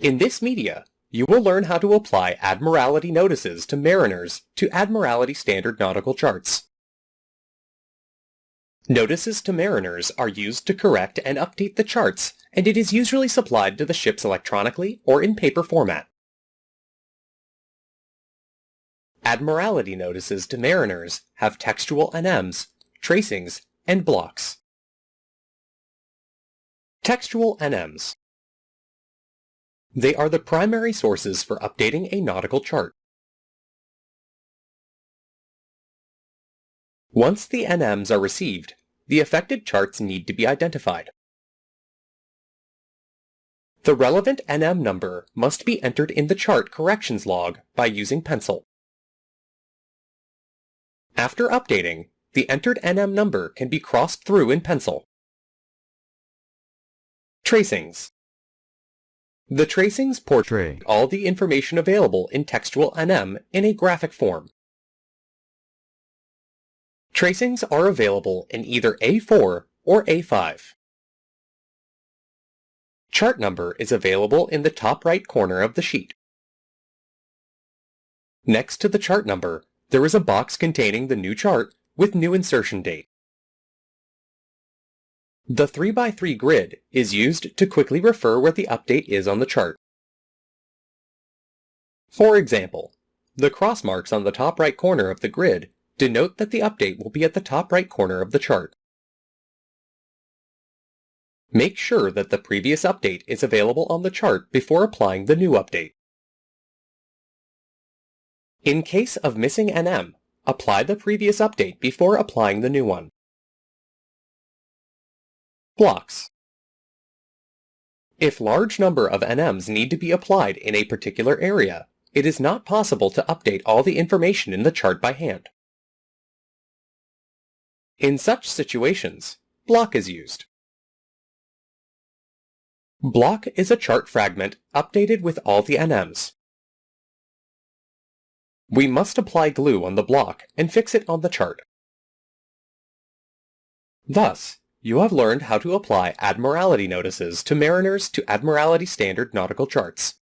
In this media, you will learn how to apply admiralty notices to mariners to admiralty standard nautical charts. Notices to mariners are used to correct and update the charts, and it is usually supplied to the ships electronically or in paper format. Admiralty notices to mariners have textual NMs, tracings, and blocks. Textual NMs. They are the primary sources for updating a nautical chart. Once the NMs are received, the affected charts need to be identified. The relevant NM number must be entered in the chart corrections log by using pencil. After updating, the entered NM number can be crossed through in pencil. Tracings. The tracings portray all the information available in textual NM in a graphic form. Tracings are available in either A4 or A5. Chart number is available in the top right corner of the sheet. Next to the chart number, there is a box containing the new chart with new insertion date. The 3x3 grid is used to quickly refer where the update is on the chart. For example, the cross marks on the top right corner of the grid denote that the update will be at the top right corner of the chart. Make sure that the previous update is available on the chart before applying the new update. In case of missing NM, apply the previous update before applying the new one. Blocks. If large number of NMs need to be applied in a particular area, it is not possible to update all the information in the chart by hand. In such situations, block is used. Block is a chart fragment updated with all the NMs. We must apply glue on the block and fix it on the chart. Thus, you have learned how to apply admiralty notices to mariners to admiralty standard nautical charts.